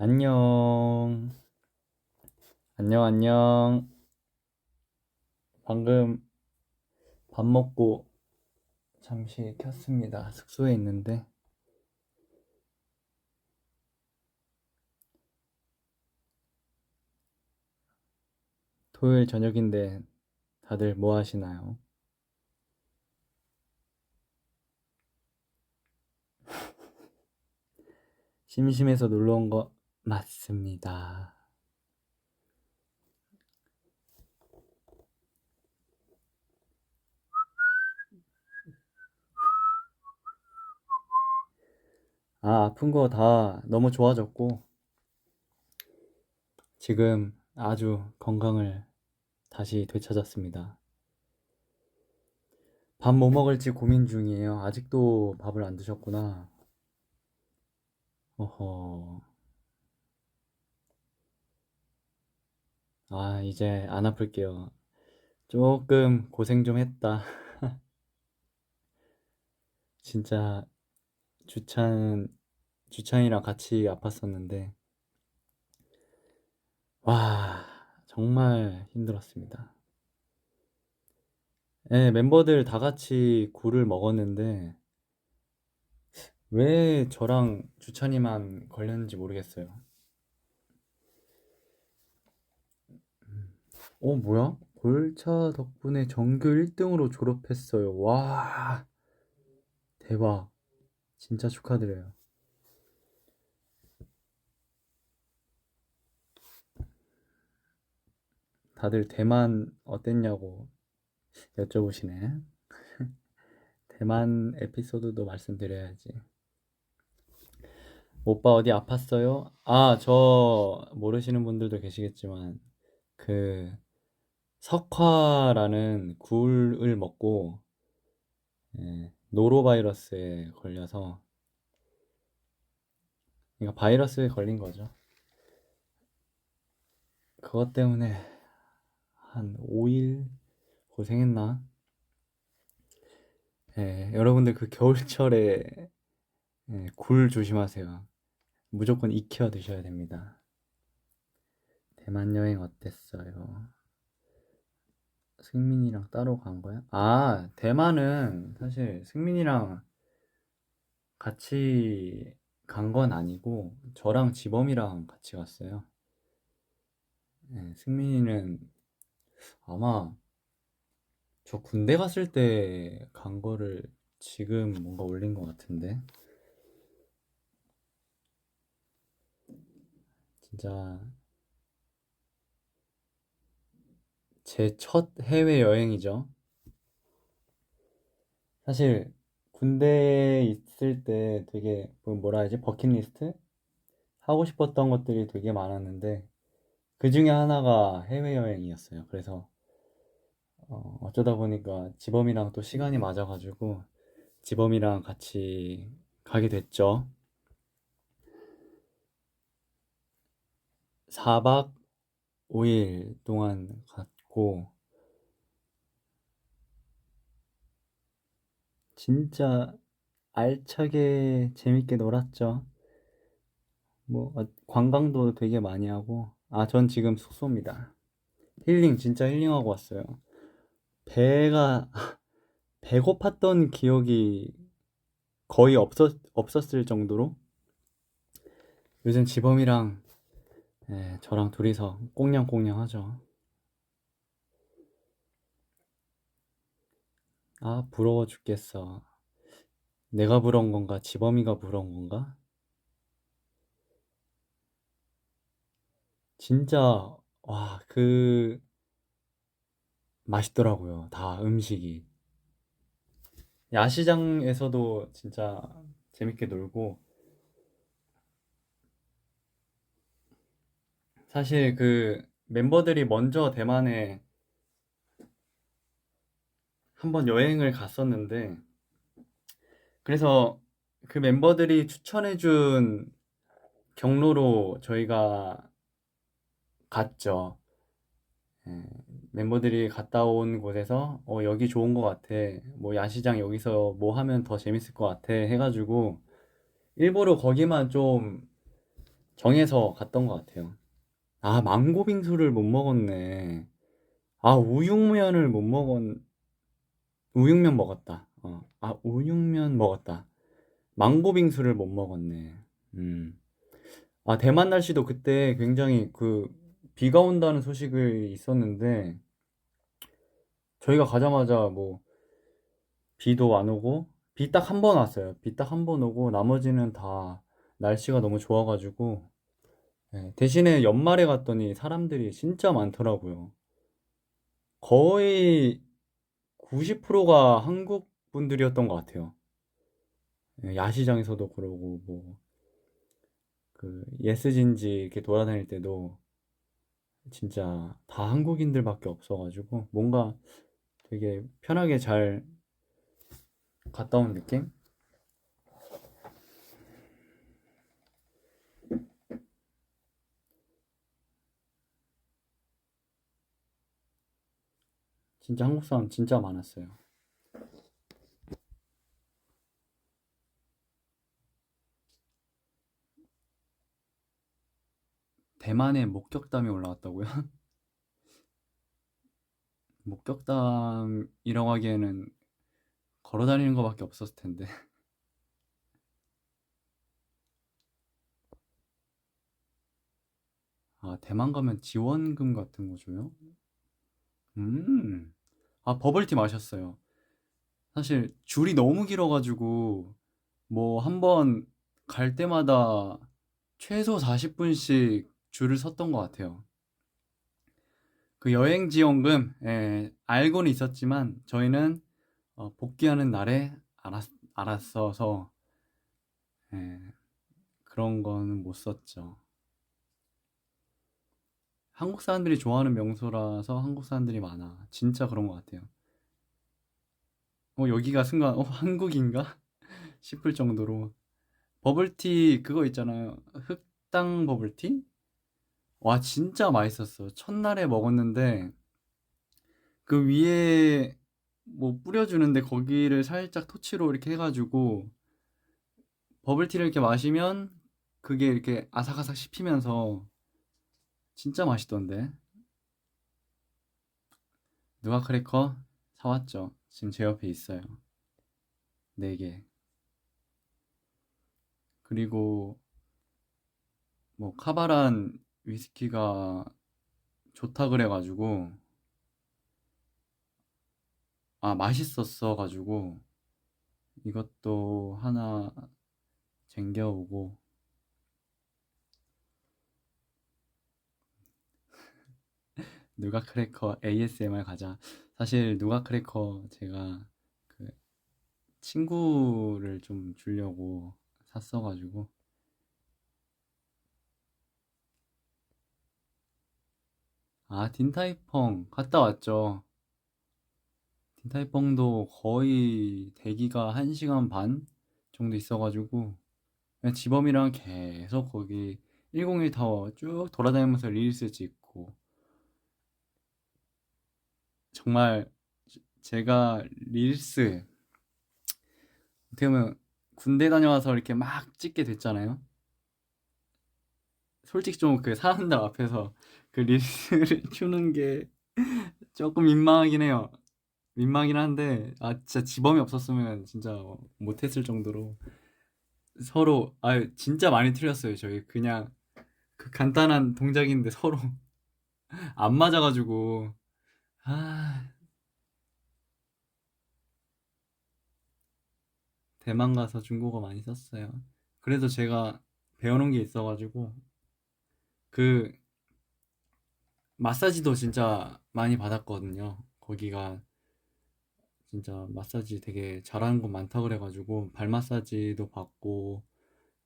안녕. 안녕, 안녕. 방금 밥 먹고 잠시 켰습니다. 숙소에 있는데. 토요일 저녁인데 다들 뭐 하시나요? 심심해서 놀러 온 거 맞습니다. 아픈 거 다 너무 좋아졌고, 지금 아주 건강을 다시 되찾았습니다. 밥 뭐 먹을지 고민 중이에요. 아직도 밥을 안 드셨구나. 어허. 이제 안 아플게요. 조금 고생 좀 했다. 진짜 주찬, 주찬이랑 같이 아팠었는데, 와, 정말 힘들었습니다. 네, 멤버들 다 같이 굴을 먹었는데, 왜 저랑 주찬이만 걸렸는지 모르겠어요. 뭐야? 골차 덕분에 전교 1등으로 졸업했어요. 와, 대박. 진짜 축하드려요. 다들 대만 어땠냐고 여쭤보시네. 대만 에피소드도 말씀드려야지. 오빠 어디 아팠어요? 저 모르시는 분들도 계시겠지만 그 석화라는 굴을 먹고 노로바이러스에 걸려서, 그러니까 바이러스에 걸린 거죠. 그것 때문에 한 5일 고생했나? 여러분들 그 겨울철에 굴 조심하세요. 무조건 익혀 드셔야 됩니다. 대만 여행 어땠어요? 승민이랑 따로 간 거야? 대만은 사실 승민이랑 같이 간 건 아니고 저랑 지범이랑 같이 갔어요. 승민이는 아마 저 군대 갔을 때 간 거를 지금 뭔가 올린 것 같은데, 진짜 제 첫 해외 여행이죠. 사실 군대에 있을 때 되게 뭐라 해야지, 버킷리스트 하고 싶었던 것들이 되게 많았는데 그 중에 하나가 해외여행이었어요. 그래서 어쩌다 보니까 지범이랑 또 시간이 맞아가지고 지범이랑 같이 가게 됐죠. 4박 5일 동안 갔고, 진짜 알차게 재밌게 놀았죠. 관광도 되게 많이 하고, 전 지금 숙소입니다. 진짜 힐링하고 왔어요. 배가, 배고팠던 기억이 거의 없었을 정도로 요즘 지범이랑 저랑 둘이서 꽁냥꽁냥 하죠. 부러워 죽겠어. 내가 부러운 건가? 지범이가 부러운 건가? 진짜, 맛있더라고요. 다 음식이. 야시장에서도 진짜 재밌게 놀고, 사실 그 멤버들이 먼저 대만에 한번 여행을 갔었는데, 그래서 그 멤버들이 추천해준 경로로 저희가 갔죠. 예, 멤버들이 갔다 온 곳에서 여기 좋은 것 같아, 뭐 야시장 여기서 뭐 하면 더 재밌을 것 같아 해가지고 일부러 거기만 좀 정해서 갔던 것 같아요. 아, 망고 빙수를 못 먹었네. 아, 우육면을 못 먹었, 우육면 먹었다. 우육면 먹었다. 망고 빙수를 못 먹었네. 음. 아, 대만 날씨도 그때 굉장히 비가 온다는 소식을 있었는데, 저희가 가자마자 뭐, 비도 안 오고, 비 딱 한 번 왔어요. 비 딱 한 번 오고, 나머지는 다 날씨가 너무 좋아가지고, 예, 대신에 연말에 갔더니 사람들이 진짜 많더라고요. 거의 90%가 한국 분들이었던 것 같아요. 예, 야시장에서도 그러고, 뭐, 예스진지 이렇게 돌아다닐 때도 진짜 다 한국인들밖에 없어가지고, 뭔가 되게 편하게 잘 갔다 온 느낌? 진짜 한국 사람 진짜 많았어요. 대만에 목격담이 올라왔다고요? 목격담이라고 하기에는 걸어 다니는 거밖에 없었을 텐데. 아, 대만 가면 지원금 같은 거 줘요? 음. 아, 버블티 마셨어요. 사실 줄이 너무 길어가지고 뭐 한 번 갈 때마다 최소 40분씩 줄을 섰던 것 같아요. 그 여행 지원금, 예, 알고는 있었지만 저희는 복귀하는 날에 알았어서, 예, 그런 거는 못 썼죠. 한국 사람들이 좋아하는 명소라서 한국 사람들이 많아. 진짜 그런 것 같아요. 여기가 순간 한국인가 싶을 정도로. 버블티 그거 있잖아요. 흑당 버블티? 와, 진짜 맛있었어. 첫날에 먹었는데 그 위에 뭐 뿌려주는데 거기를 살짝 토치로 이렇게 해가지고 버블티를 이렇게 마시면 그게 이렇게 아삭아삭 씹히면서 진짜 맛있던데. 누가 크래커 사왔죠. 지금 제 옆에 있어요. 4개. 그리고 뭐 카바란 위스키가 좋다 그래가지고, 아, 맛있었어 가지고 이것도 하나 쟁겨오고. 누가 크래커 ASMR 가자. 사실 누가 크래커 제가 그 친구를 좀 주려고 샀어가지고. 아, 딘타이펑 갔다 왔죠. 딘타이펑도 거의 대기가 1시간 반 정도 있어가지고 그냥 지범이랑 계속 거기 101 타워 쭉 돌아다니면서 릴스 찍고. 정말 제가 릴스 어떻게 보면 군대 다녀와서 이렇게 막 찍게 됐잖아요. 솔직히 좀 그 사람들 앞에서 그 릴스를 추는 게 조금 민망하긴 해요. 민망하긴 한데, 아, 진짜 지범이 없었으면 진짜 못했을 정도로 서로, 아, 진짜 많이 틀렸어요. 저희 그냥 그 간단한 동작인데 서로 안 맞아가지고. 아, 대만 가서 중국어 많이 썼어요. 그래서 제가 배워놓은 게 있어가지고 그 마사지도 진짜 많이 받았거든요. 거기가 진짜 마사지 되게 잘하는 곳 많다 그래가지고 발 마사지도 받고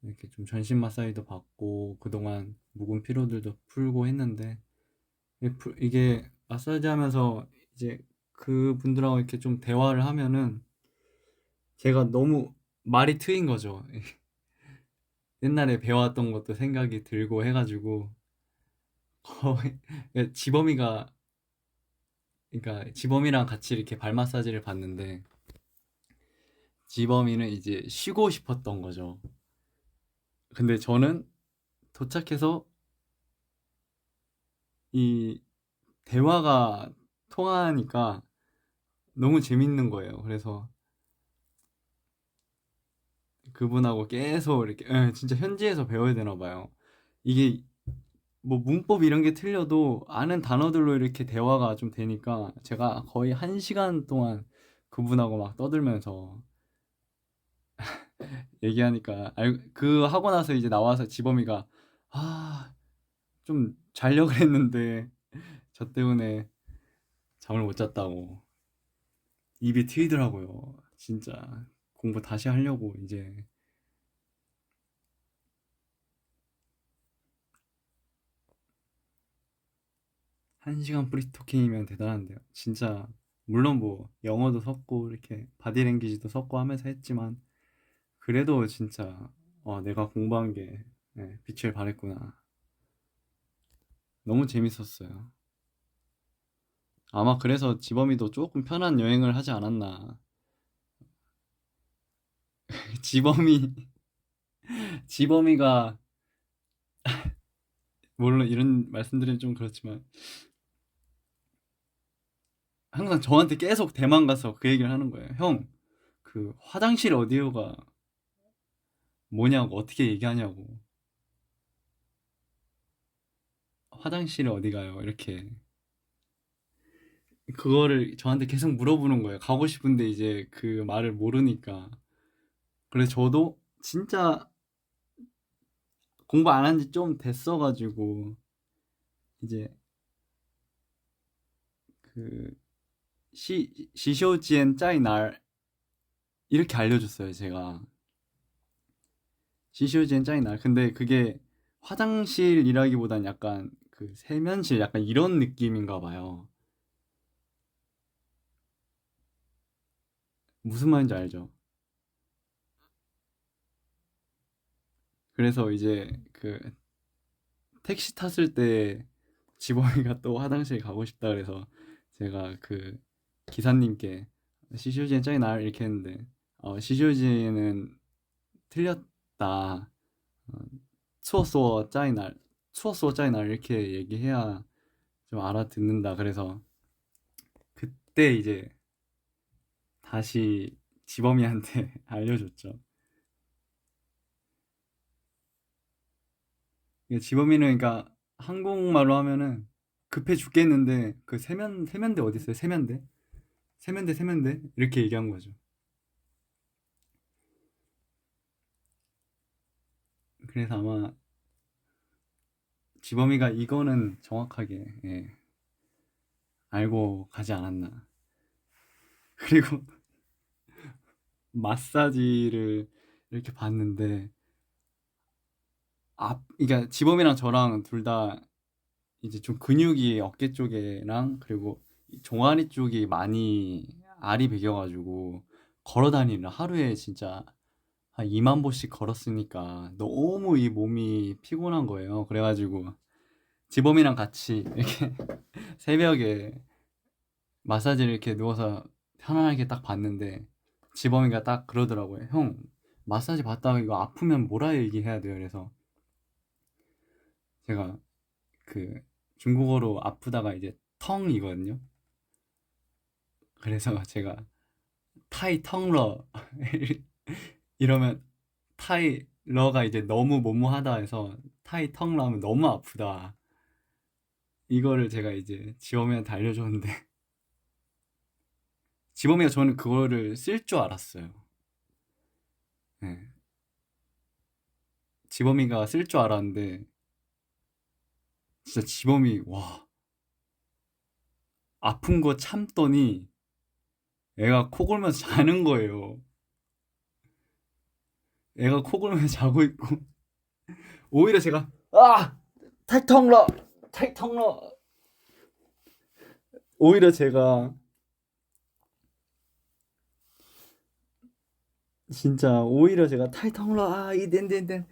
이렇게 좀 전신 마사지도 받고 그동안 묵은 피로들도 풀고 했는데 이게 마사지 하면서 이제 그분들하고 이렇게 좀 대화를 하면은 제가 너무 말이 트인 거죠. 옛날에 배워왔던 것도 생각이 들고 해가지고 거의 지범이가, 그러니까 지범이랑 같이 이렇게 발 마사지를 받는데 지범이는 이제 쉬고 싶었던 거죠. 근데 저는 도착해서 이 대화가 통하니까 너무 재밌는 거예요. 그래서 그분하고 계속 이렇게 진짜 현지에서 배워야 되나 봐요. 이게 뭐 문법 이런 게 틀려도 아는 단어들로 이렇게 대화가 좀 되니까 제가 거의 1시간 동안 그분하고 막 떠들면서 얘기하니까 그 하고 나서 이제 나와서 지범이가 좀 자려고 했는데 저 때문에 잠을 못 잤다고 입이 트이더라고요. 진짜 공부 다시 하려고 이제 1시간 프리토킹이면 대단한데요. 진짜 물론 뭐 영어도 섞고 이렇게 바디랭귀지도 섞고 하면서 했지만 그래도 진짜 내가 공부한 게 빛을 발했구나. 너무 재밌었어요. 아마 그래서 지범이도 조금 편한 여행을 하지 않았나. 지범이가 물론 이런 말씀드리면 좀 그렇지만 항상 저한테 계속 대만 가서 그 얘기를 하는 거예요. 형, 그 화장실 어디요가 뭐냐고 어떻게 얘기하냐고. 화장실 어디 가요? 이렇게 그거를 저한테 계속 물어보는 거예요. 가고 싶은데 이제 그 말을 모르니까. 그래서 저도 진짜 공부 안 한 지 좀 됐어가지고 이제 그 시쇼지엔 짜이 날 이렇게 알려줬어요. 제가 시쇼지엔 짜이 날. 근데 그게 화장실이라기보단 약간 그 세면실 약간 이런 느낌인가 봐요. 무슨 말인지 알죠? 그래서 이제 그 택시 탔을 때 지범이가 또 화장실 가고 싶다 그래서 제가 그 기사님께 시쇼지엔 짜이 날 이렇게 했는데 시쇼지엔은 틀렸다. 어, 추웠어 짜이 날 추웠어 짜이 날 이렇게 얘기해야 좀 알아듣는다. 그래서 그때 이제 다시 지범이한테 알려줬죠. 지범이는 그러니까 한국말로 하면은 급해 죽겠는데 그 세면대 어디 있어요? 세면대 이렇게 얘기한 거죠. 그래서 아마 지범이가 이거는 정확하게 알고 가지 않았나. 그리고 마사지를 이렇게 봤는데 그러니까 지범이랑 저랑 둘 다 이제 좀 근육이 어깨 쪽에랑 그리고 이 종아리 쪽이 많이 알이 배겨가지고 걸어 다니는 하루에 진짜 한 2만 보씩 걸었으니까 너무 이 몸이 피곤한 거예요. 그래가지고 지범이랑 같이 이렇게 새벽에 마사지를 이렇게 누워서 편안하게 딱 봤는데 지범이가 딱 그러더라고요. 형, 마사지 받다가 이거 아프면 뭐라 얘기해야 돼요? 그래서 제가 그 중국어로 아프다가 이제 텅이거든요. 그래서 제가 타이 텅러 이러면 타이 러가 이제 너무 뭐뭐하다 해서 타이 텅러 하면 너무 아프다. 이거를 제가 이제 지범이한테 알려줬는데 지범이가 저는 그거를 쓸 줄 알았어요. 네. 지범이가 쓸 줄 알았는데 진짜 지범이 와 아픈 거 참더니 애가 코 골면서 자는 거예요. 애가 코 골면서 자고 있고 오히려 제가 탈텅러 탈텅러 오히려 제가 진짜 오히려 제가 탈텅러 이덴덴덴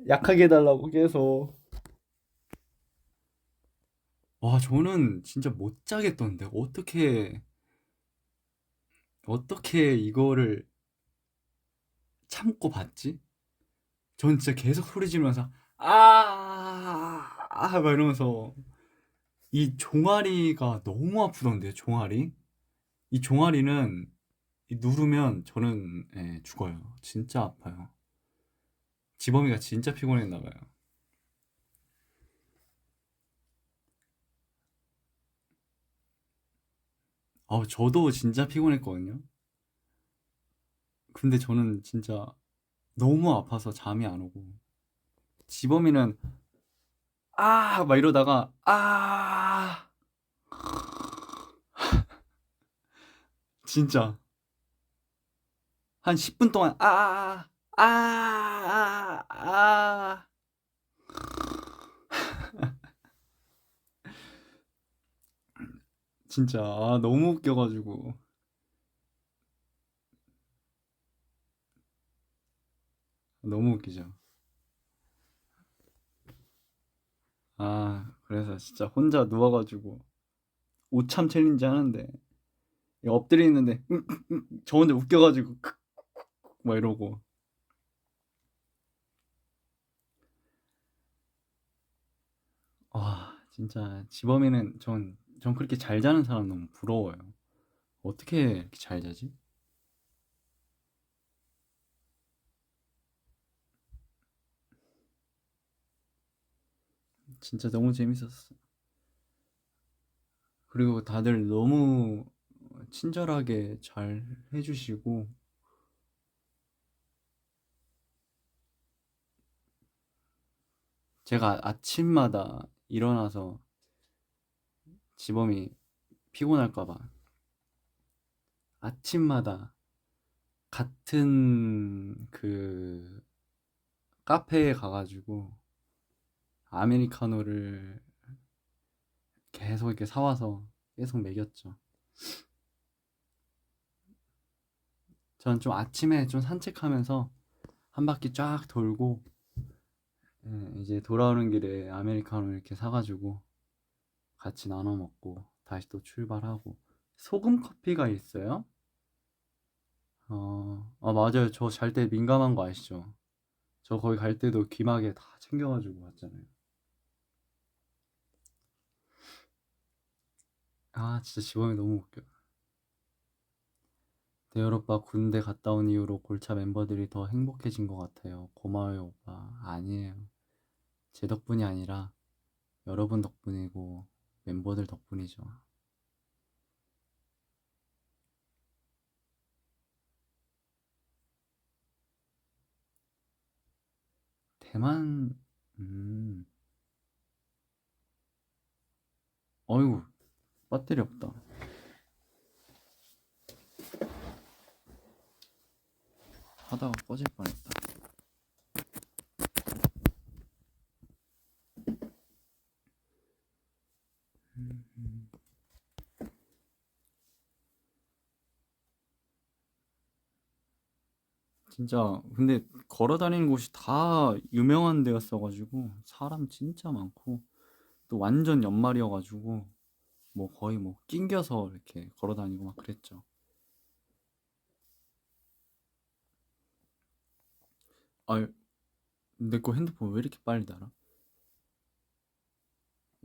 약하게 해달라고 계속 와 저는 진짜 못 자겠던데 어떻게 이거를 참고 봤지? 전 진짜 계속 소리 지르면서 막 이러면서 이 종아리가 너무 아프던데요, 종아리? 이 종아리는 누르면 저는 예, 죽어요. 진짜 아파요. 지범이가 진짜 피곤했나 봐요. 저도 진짜 피곤했거든요. 근데 저는 진짜 너무 아파서 잠이 안 오고 지범이는 막 이러다가 진짜 한 10분 동안 진짜 너무 웃겨가지고 너무 웃기죠. 그래서 진짜 혼자 누워가지고 오참 챌린지 하는데 엎드려 있는데 저 혼자 웃겨가지고 막 이러고 진짜 지범이는 전 그렇게 잘 자는 사람 너무 부러워요. 어떻게 이렇게 잘 자지? 진짜 너무 재밌었어. 그리고 다들 너무 친절하게 잘 해주시고 제가 아침마다 일어나서 지범이 피곤할까 봐 아침마다 같은 그 카페에 가가지고 아메리카노를 계속 이렇게 사와서 계속 먹였죠. 저는 좀 아침에 좀 산책하면서 한 바퀴 쫙 돌고 이제 돌아오는 길에 아메리카노 이렇게 사가지고 같이 나눠 먹고 다시 또 출발하고 소금 커피가 있어요? 맞아요. 저 잘 때 민감한 거 아시죠? 저 거기 갈 때도 귀마개 다 챙겨가지고 왔잖아요. 진짜 지범이 너무 웃겨. 대열 오빠 군대 갔다 온 이후로 골차 멤버들이 더 행복해진 것 같아요. 고마워요, 오빠. 아니에요. 제 덕분이 아니라 여러분 덕분이고 멤버들 덕분이죠. 대만, 음, 어이구, 배터리 없다. 하다가 꺼질 뻔했다. 진짜 근데 걸어 다니는 곳이 다 유명한 데였어가지고 사람 진짜 많고 또 완전 연말이어가지고 뭐 거의 뭐 낑겨서 이렇게 걸어 다니고 막 그랬죠. 아, 내 거 핸드폰 왜 이렇게 빨리 달아?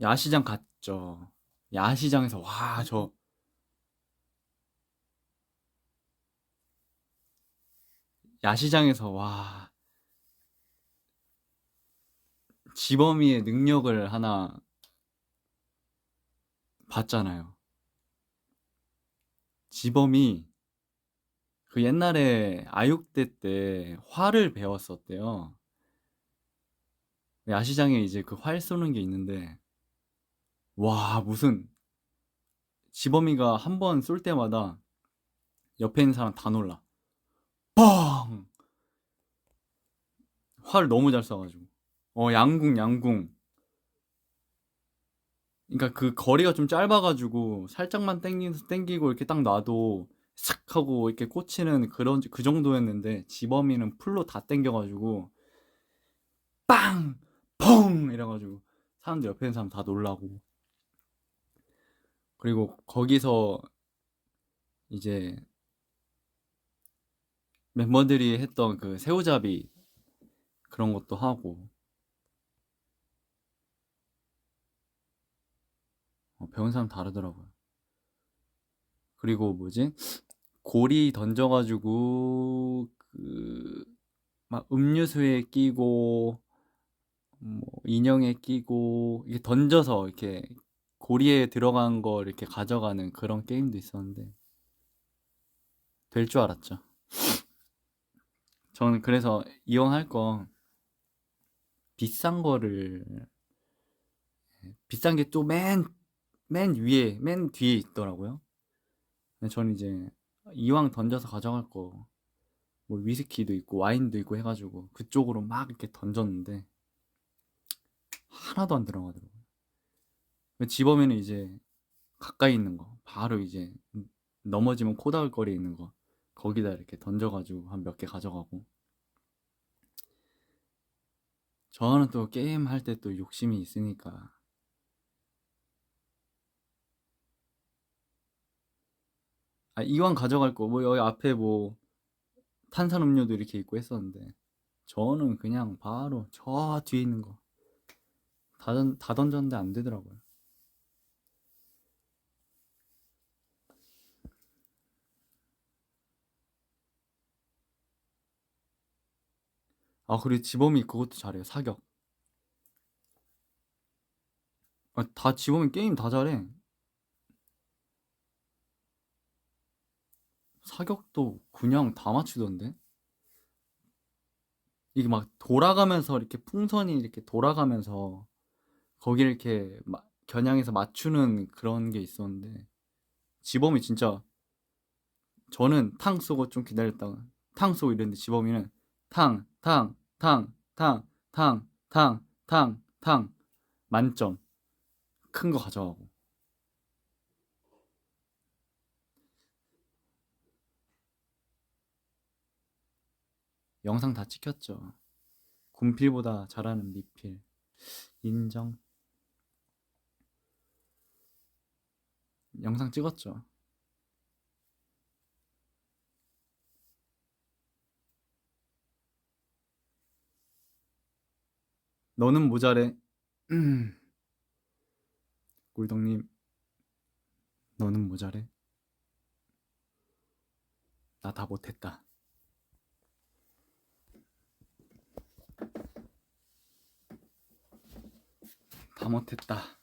야시장 갔죠. 야시장에서 야시장에서 지범이의 능력을 하나 봤잖아요. 지범이 그 옛날에 아육대 때 활을 배웠었대요. 야시장에 이제 그 활 쏘는 게 있는데 무슨 지범이가 한 번 쏠 때마다 옆에 있는 사람 다 놀라. 뻥! 활을 너무 잘 쏴가지고. 양궁. 그러니까 그 거리가 좀 짧아가지고 살짝만 땡기고 이렇게 딱 놔도 싹 하고 이렇게 꽂히는 그 정도였는데 지범이는 풀로 다 땡겨가지고 빵! 펑! 이래가지고 사람들 옆에 있는 사람 다 놀라고. 그리고 거기서 이제 멤버들이 했던 그 새우잡이 그런 것도 하고 배운 사람 다르더라고요. 그리고 뭐지? 고리 던져가지고 그 막 음료수에 끼고 뭐 인형에 끼고 이게 던져서 이렇게 고리에 들어간 거 이렇게 가져가는 그런 게임도 있었는데 될 줄 알았죠. 저는 그래서 이왕 할 거 비싼 거를 비싼 게 또 맨 위에 맨 뒤에 있더라고요. 근데 저는 이제 이왕 던져서 가져갈 거 뭐 위스키도 있고 와인도 있고 해가지고 그쪽으로 막 이렇게 던졌는데 하나도 안 들어가더라고요. 집어면은 이제 가까이 있는 거 바로 이제 넘어지면 코 닿을 거리에 있는 거 거기다 이렇게 던져가지고 한 몇 개 가져가고. 저는 또 게임 할 때 또 욕심이 있으니까 이왕 가져갈 거 뭐 여기 앞에 뭐 탄산음료도 이렇게 있고 했었는데 저는 그냥 바로 저 뒤에 있는 거 다 던졌는데 안 되더라고요. 그리고 지범이 그것도 잘해요. 사격. 다 지범이 게임 다 잘해. 사격도 그냥 다 맞추던데. 이게 막 돌아가면서 이렇게 풍선이 이렇게 돌아가면서 거기를 이렇게 겨냥해서 맞추는 그런 게 있었는데 지범이 진짜 저는 탕 쏘고 좀 기다렸다가 탕 쏘고 이랬는데 지범이는 탕, 탕, 탕, 탕, 탕, 탕, 탕, 탕 만점 큰 거 가져가고. 영상 다 찍혔죠. 군필보다 잘하는 미필 인정. 영상 찍었죠. 너는 모자래. 꿀덕님 너는 모자래. 나 다 못했다. 다 못했다.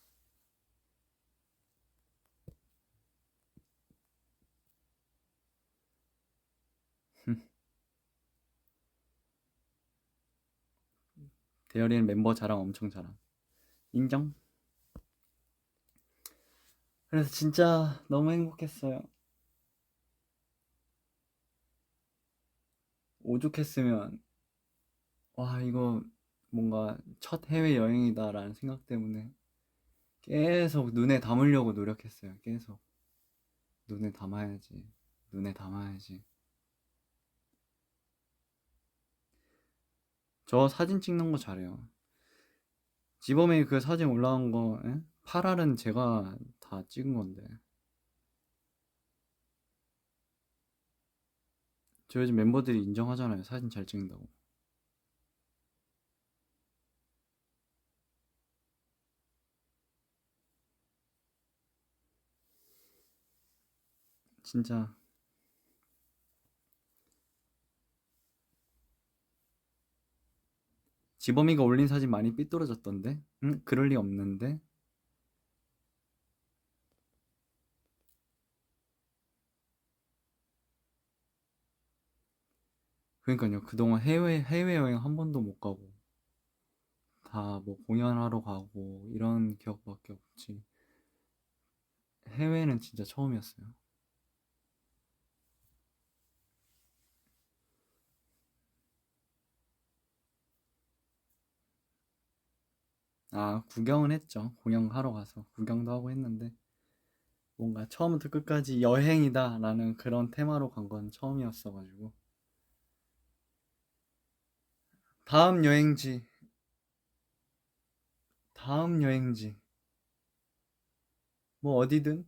대열이는 멤버 자랑 엄청 잘함. 인정. 그래서 진짜 너무 행복했어요. 오죽했으면 와 이거 뭔가 첫 해외 여행이다라는 생각 때문에 계속 눈에 담으려고 노력했어요. 계속 눈에 담아야지, 눈에 담아야지. 저 사진 찍는 거 잘해요. 지범이 그 사진 올라온 거 8알은 제가 다 찍은 건데. 저 요즘 멤버들이 인정하잖아요. 사진 잘 찍는다고. 진짜 지범이가 올린 사진 많이 삐뚤어졌던데? 응? 그럴 리 없는데? 그러니까요. 그동안 해외여행 한 번도 못 가고 다 뭐 공연하러 가고 이런 기억밖에 없지. 해외는 진짜 처음이었어요. 구경은 했죠. 공연하러 가서 구경도 하고 했는데 뭔가 처음부터 끝까지 여행이다라는 그런 테마로 간 건 처음이었어가지고. 다음 여행지, 다음 여행지, 뭐 어디든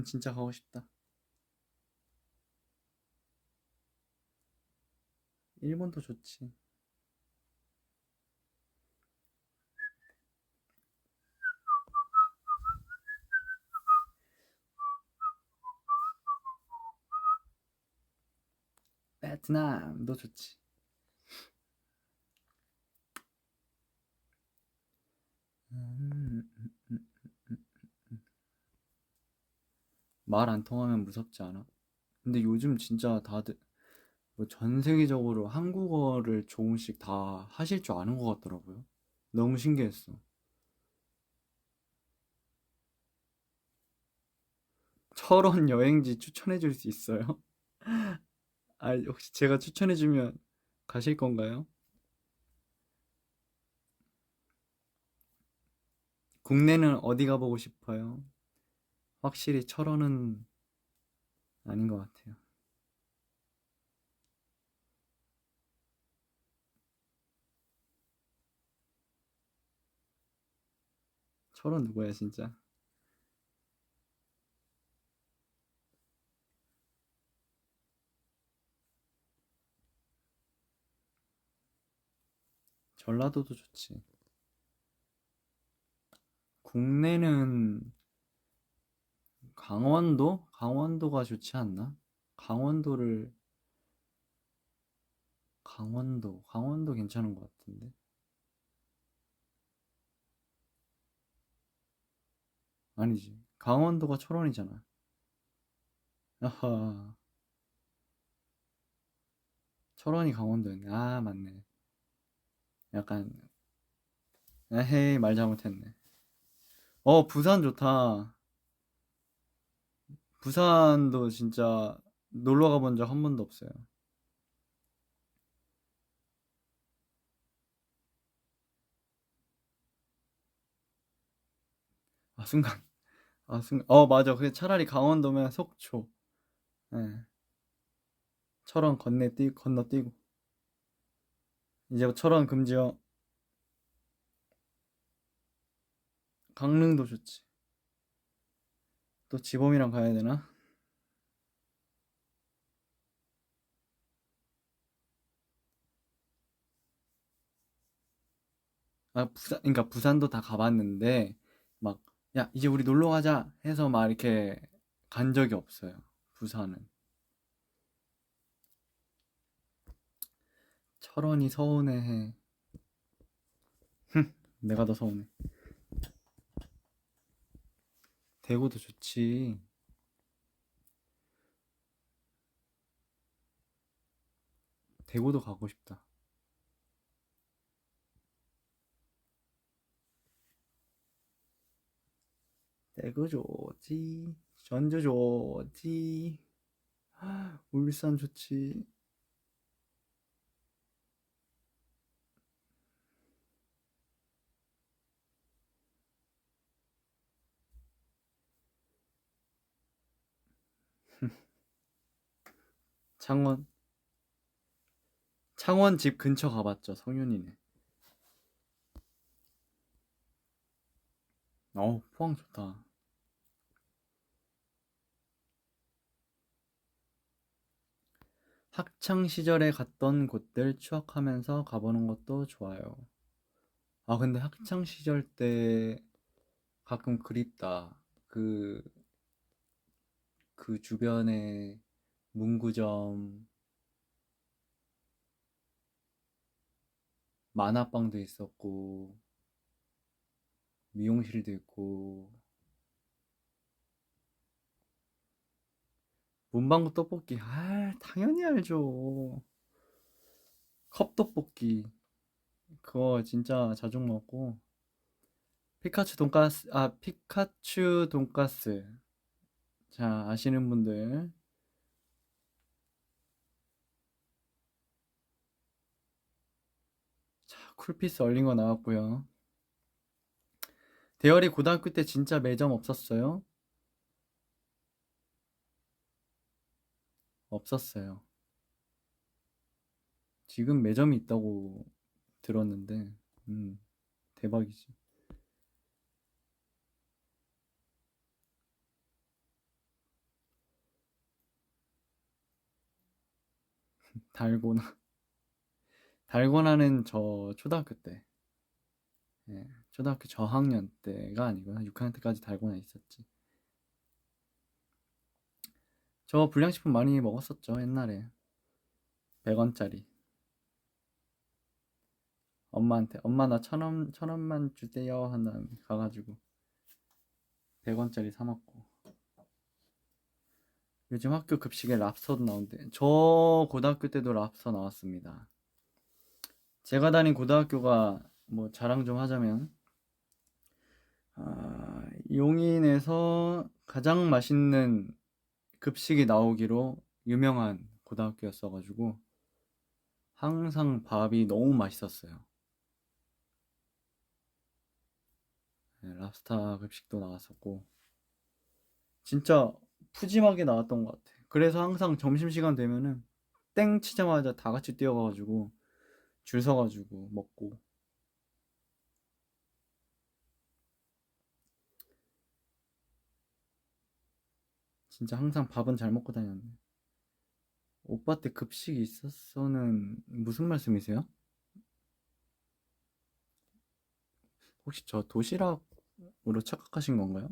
진짜 가고 싶다. 일본도 좋지. 베트남도 좋지. 말 안 통하면 무섭지 않아? 근데 요즘 진짜 다들 뭐 전 세계적으로 한국어를 조금씩 다 하실 줄 아는 것 같더라고요. 너무 신기했어. 철원 여행지 추천해 줄 수 있어요? 아, 혹시 제가 추천해 주면 가실 건가요? 국내는 어디 가보고 싶어요? 확실히 철원은 아닌 것 같아요. 철원 누구야, 진짜? 전라도도 좋지. 국내는 강원도? 강원도가 좋지 않나? 강원도를, 강원도 괜찮은 것 같은데. 아니지. 강원도가 철원이잖아. 아하, 철원이 강원도였네. 아, 맞네. 약간, 에헤이, 말 잘못했네. 부산 좋다. 부산도 진짜 놀러 가본 적 한 번도 없어요. 아, 순간, 맞아. 그게 차라리 강원도면 속초. 예. 철원 건너뛰고. 이제 철원 금지어. 강릉도 좋지. 또 지범이랑 가야 되나? 그러니까 부산도 다 가봤는데, 막, 야, 이제 우리 놀러 가자 해서 막 이렇게 간 적이 없어요. 부산은. 철원이 서운해. 내가 더 서운해. 대구도 좋지. 대구도 가고 싶다. 대구 좋지. 전주 좋지. 울산 좋지. 창원. 창원 집 근처 가봤죠. 성윤이네. 포항 좋다. 학창 시절에 갔던 곳들 추억하면서 가보는 것도 좋아요. 근데 학창 시절 때 가끔 그립다. 그, 그 주변에 문구점, 만화방도 있었고, 미용실도 있고, 문방구 떡볶이. 당연히 알죠. 컵떡볶이. 그거 진짜 자주 먹고, 피카츄 돈가스. 자, 아시는 분들. 자, 쿨피스 얼린 거 나왔고요. 대열이 고등학교 때 진짜 매점 없었어요? 없었어요. 지금 매점이 있다고 들었는데, 음, 대박이지. 달고나. 달고나는 저 초등학교 때, 예, 초등학교 저학년 때가 아니고 6학년 때까지 달고나 있었지. 저 불량식품 많이 먹었었죠, 옛날에. 100원짜리. 엄마한테 엄마 나 1,000원만 주세요 한 다음에 가가지고 100원짜리 사 먹고. 요즘 학교 급식에 랍스터도 나온대. 저 고등학교 때도 랍스터 나왔습니다. 제가 다닌 고등학교가 뭐 자랑 좀 하자면 용인에서 가장 맛있는 급식이 나오기로 유명한 고등학교였어가지고 항상 밥이 너무 맛있었어요. 네, 랍스타 급식도 나왔었고 진짜 푸짐하게 나왔던 것 같아. 그래서 항상 점심시간 되면은 땡 치자마자 다 같이 뛰어가가지고 줄 서가지고 먹고. 진짜 항상 밥은 잘 먹고 다녔네. 오빠 때 급식이 있었어는 무슨 말씀이세요? 혹시 저 도시락으로 착각하신 건가요?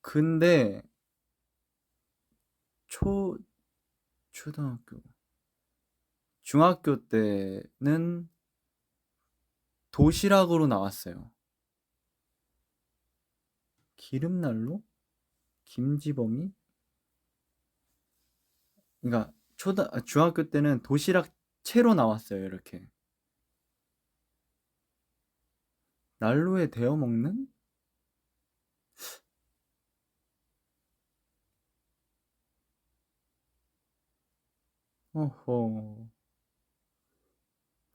근데 초 초등학교 중학교 때는 도시락으로 나왔어요. 기름난로? 김지범이? 그러니까 중학교 때는 도시락 채로 나왔어요. 이렇게 난로에 데워 먹는? 어허,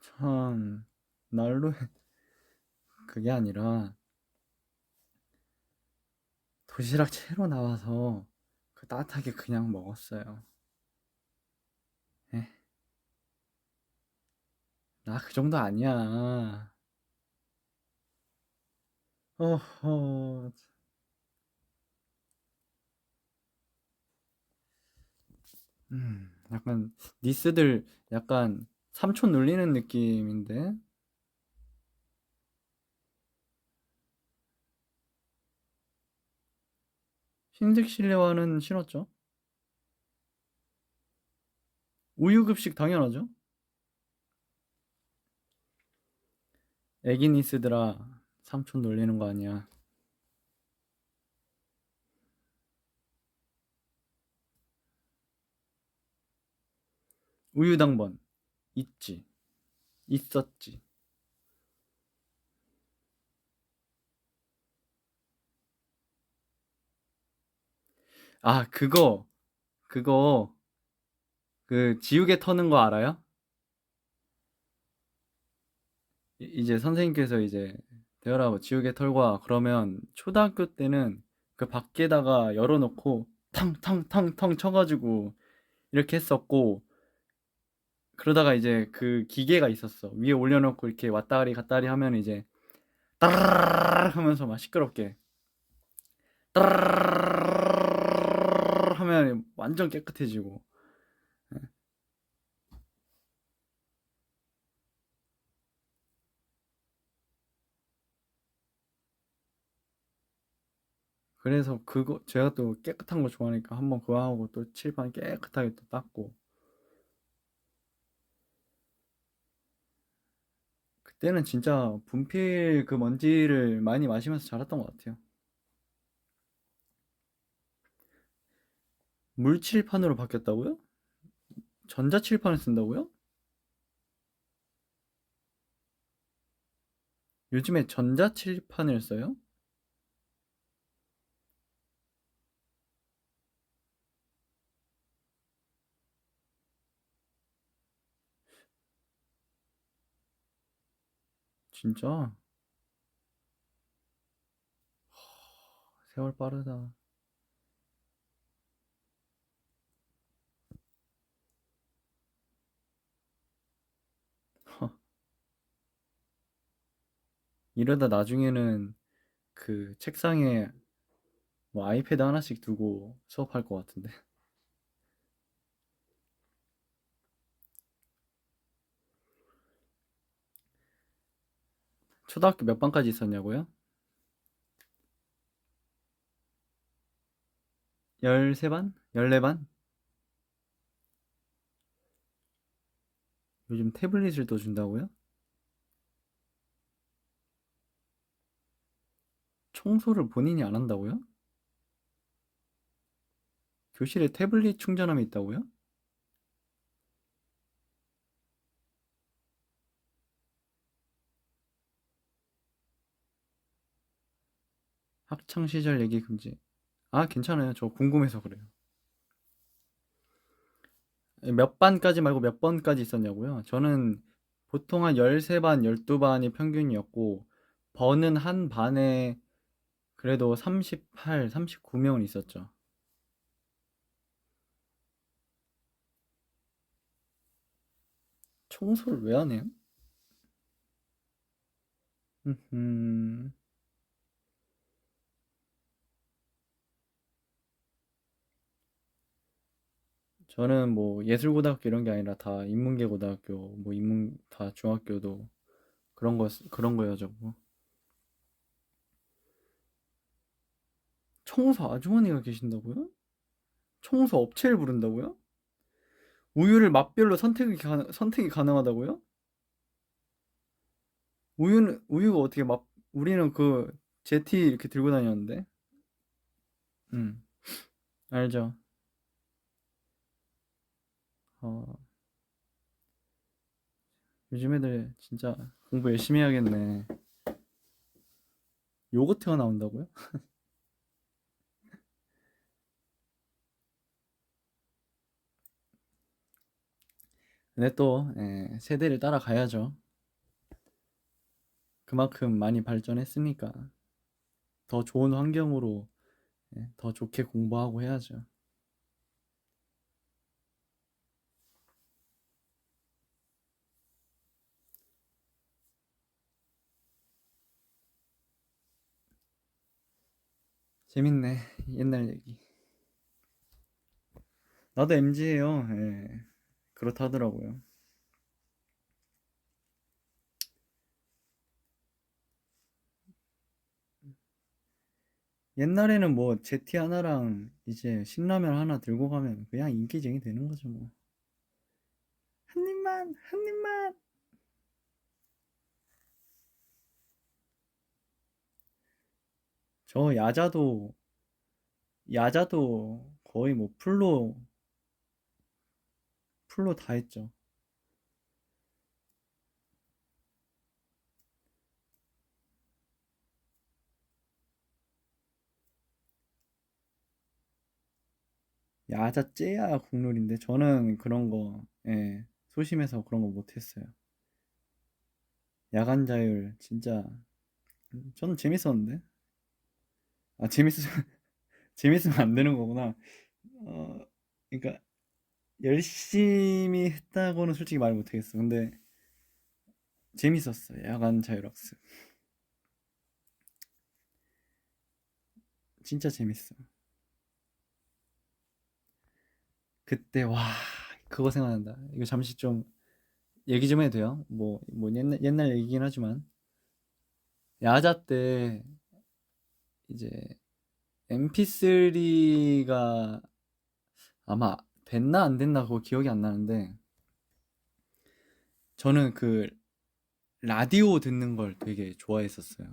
참 난로에 그게 아니라 도시락 채로 나와서 그 따뜻하게 그냥 먹었어요. 에, 나 그 정도 아니야. 어허, 약간 니스들 약간 삼촌 놀리는 느낌인데 흰색 실내화는 신었죠? 우유 급식 당연하죠? 애기 니스들아 삼촌 놀리는 거 아니야. 우유 당번 있지, 있었지. 아 그거 그 지우개 터는 거 알아요? 이제 선생님께서 이제 대열아 지우개 털고 와 그러면 초등학교 때는 그 밖에다가 열어놓고 탕탕탕탕 쳐가지고 이렇게 했었고 그러다가 이제 그 기계가 있었어. 위에 올려놓고 이렇게 왔다리 갔다리 하면 이제 따르르르 하면서 막 시끄럽게 따르르르 하면 완전 깨끗해지고. 그래서 그거 제가 또 깨끗한 거 좋아하니까 한번 그거 하고 또 칠판 깨끗하게 또 닦고. 그때는 진짜 분필 그 먼지를 많이 마시면서 자랐던 것 같아요. 물칠판으로 바뀌었다고요? 전자칠판을 쓴다고요? 요즘에 전자칠판을 써요? 진짜 세월 빠르다. 이러다 나중에는 그 책상에 뭐 아이패드 하나씩 두고 수업할 것 같은데. 초등학교 몇 반까지 있었냐고요? 13반? 14반? 요즘 태블릿을 또 준다고요? 청소를 본인이 안 한다고요? 교실에 태블릿 충전함이 있다고요? 학창 시절 얘기 금지. 아, 괜찮아요. 저 궁금해서 그래요. 몇 반까지 말고 몇 번까지 있었냐고요? 저는 보통 한 13반, 12반이 평균이었고, 번은 한 반에 그래도 38, 39명은 있었죠. 청소를 왜 안 해요? 음, 저는 뭐 예술고등학교 이런 게 아니라 다 인문계 고등학교, 뭐 다 중학교도 그런 거여죠, 뭐. 청소 아주머니가 계신다고요? 청소 업체를 부른다고요? 우유를 맛별로 선택이 가능하다고요? 우유가 어떻게 우리는 그 제티 이렇게 들고 다녔는데? 음, 알죠. 어, 요즘 애들 진짜 공부 열심히 해야겠네. 요거트가 나온다고요? 근데 또, 세대를 따라가야죠. 그만큼 많이 발전했으니까. 더 좋은 환경으로, 더 좋게 공부하고 해야죠. 재밌네. 옛날 얘기. 나도 MZ예요. 그렇다 하더라고요. 옛날에는 뭐 제티 하나랑 이제 신라면 하나 들고 가면 그냥 인기쟁이 되는 거죠, 뭐. 한 입만, 한 입만. 저 야자도 거의 뭐 풀로 다 했죠. 야자 째야 국룰인데 저는 그런 거, 소심해서 그런 거 못했어요. 야간 자율 진짜 저는 재밌었는데. 아, 재밌으면 안 되는 거구나. 어, 그러니까 열심히 했다고는 솔직히 말 못하겠어. 근데 재밌었어요. 야간 자율학습. 진짜 재밌어. 그때 와 그거 생각난다. 이거 잠시 좀 얘기 좀 해도 돼요? 뭐 옛날 얘기긴 하지만 야자 때 이제 MP3가 아마 됐나 안 됐나 그거 기억이 안 나는데 저는 그 라디오 듣는 걸 되게 좋아했었어요.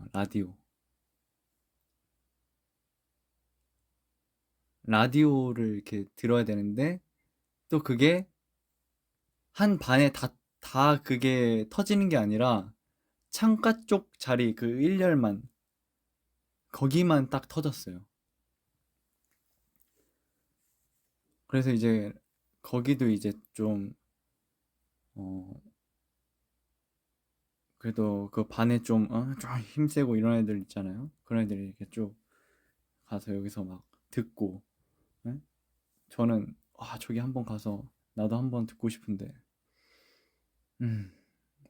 라디오를 이렇게 들어야 되는데 또 그게 한 반에 다 그게 터지는 게 아니라 창가 쪽 자리 그 1열만 거기만 딱 터졌어요. 그래서 이제 거기도 이제 좀 어, 그래도 그 반에 좀 힘세고 이런 애들 있잖아요. 그런 애들이 이렇게 쭉 가서 여기서 막 듣고 예? 저는 저기 한번 가서 나도 한번 듣고 싶은데 음,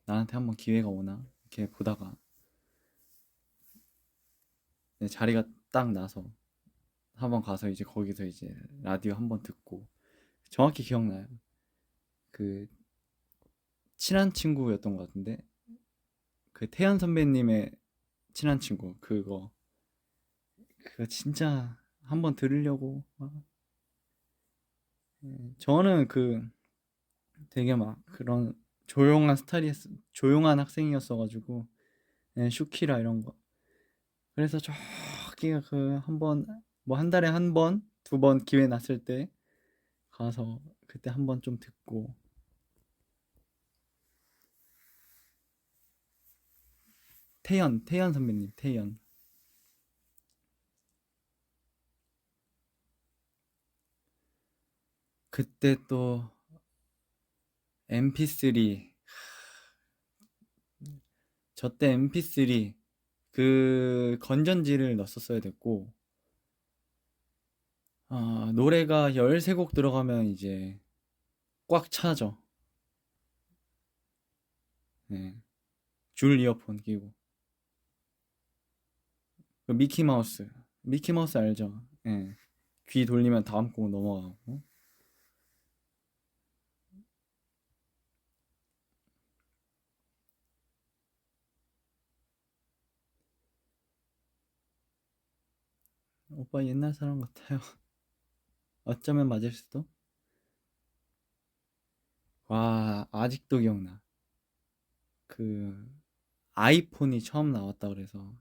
나한테 한번 기회가 오나 이렇게 보다가 내 자리가 딱 나서 한번 가서 이제 거기서 이제 라디오 한번 듣고 정확히 기억나요. 그 친한 친구였던 것 같은데 그 태연 선배님의 친한 친구 그거 진짜 한번 들으려고 저는 되게 막 그런 조용한 학생이었어가지고, 슈키라 이런 거. 그래서 저기 한번, 뭐 한 달에 한 번, 두 번 기회 났을 때 가서 그때 한 번 좀 듣고. 태연 선배님, 태연. 그때 또 MP3, 저 때 MP3 건전지를 넣었어야 됐고, 노래가 13곡 들어가면 이제 꽉 차죠. 네. 줄 이어폰 끼고. 미키마우스. 미키마우스 알죠? 예. 귀 돌리면 다음 곡 넘어가고. 오빠 옛날 사람 같아요. 어쩌면 맞을 수도? 와, 아직도 기억나. 그, 아이폰이 처음 나왔다 그래서.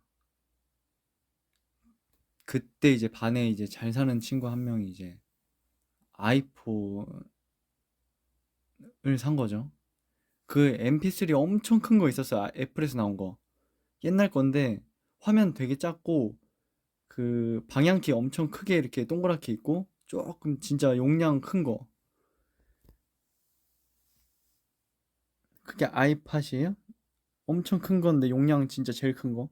그때 이제 반에 이제 잘 사는 친구 한 명이 이제 아이폰을 산 거죠. 그 MP3 엄청 큰 거 있었어요. 애플에서 나온 거. 옛날 건데, 화면 되게 작고, 그 방향키 엄청 크게 이렇게 동그랗게 있고, 조금 진짜 용량 큰 거. 그게 아이팟이에요? 엄청 큰 건데 용량 진짜 제일 큰 거.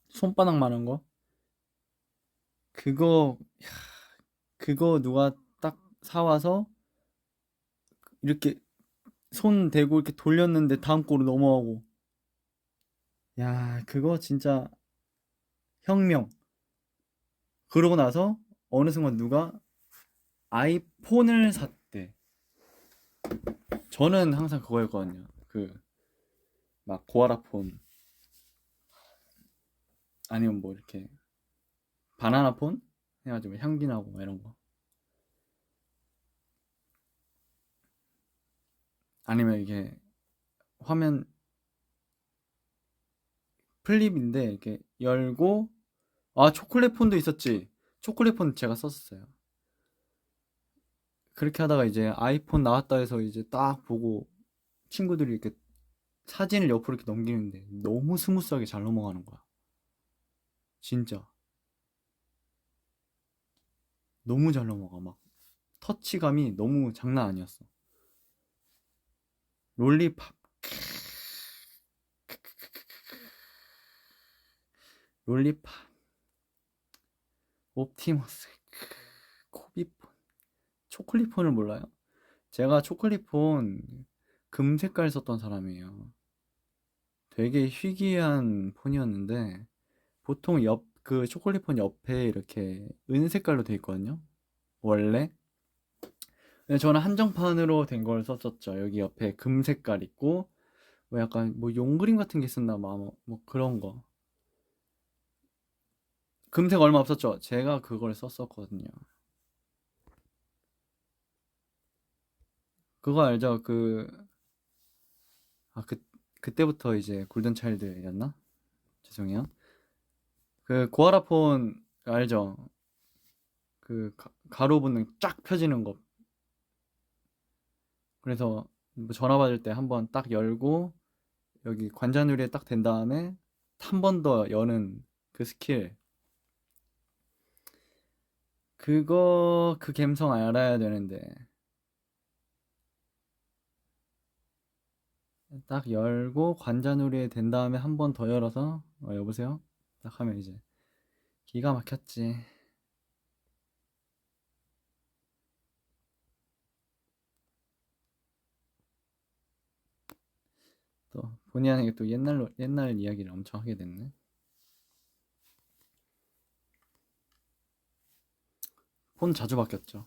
손바닥만한 거. 그거 그거 누가 딱 사와서 이렇게 손 대고 이렇게 돌렸는데 다음 거로 넘어가고. 야, 그거 진짜 혁명. 그러고 나서 어느 순간 누가 아이폰을 샀대. 저는 항상 그거였거든요. 막 고아라폰 아니면 뭐 이렇게 바나나폰 해가지고 향기 나고 막 이런 거. 아니면 이게 화면 플립인데 이렇게 열고, 초콜릿 폰도 있었지. 초콜릿 폰 제가 썼었어요. 그렇게 하다가 이제 아이폰 나왔다 해서 이제 딱 보고 친구들이 이렇게 사진을 옆으로 이렇게 넘기는데 너무 스무스하게 잘 넘어가는 거야. 진짜 너무 잘 넘어가. 막 터치감이 너무 장난 아니었어. 롤리팝, 롤리팝, 옵티머스, 코비폰, 초콜릿폰을 몰라요? 제가 초콜릿폰 금 색깔 썼던 사람이에요. 되게 희귀한 폰이었는데, 보통 초콜릿폰 옆에 이렇게 은 색깔로 돼 있거든요. 원래. 근데 저는 한정판으로 된 걸 썼었죠. 여기 옆에 금 색깔 있고, 뭐 약간 뭐 용그림 같은 게 있었나 봐. 뭐 그런 거. 금색 얼마 없었죠. 제가 그걸 썼었거든요. 그거 알죠? 아, 그때부터 이제 골든차일드였나? 죄송해요. 고아라폰 알죠? 가로 붙는 쫙 펴지는 거. 그래서 뭐 전화 받을 때 한번 딱 열고 여기 관자놀이에 딱 된 다음에 한 번 더 여는 그 스킬. 그 감성 알아야 되는데 딱 열고 관자놀이에 된 다음에 한 번 더 열어서 여보세요? 딱 하면 이제 기가 막혔지. 또 본의 아니게 또 옛날 이야기를 엄청 하게 됐네. 폰 자주 바뀌었죠.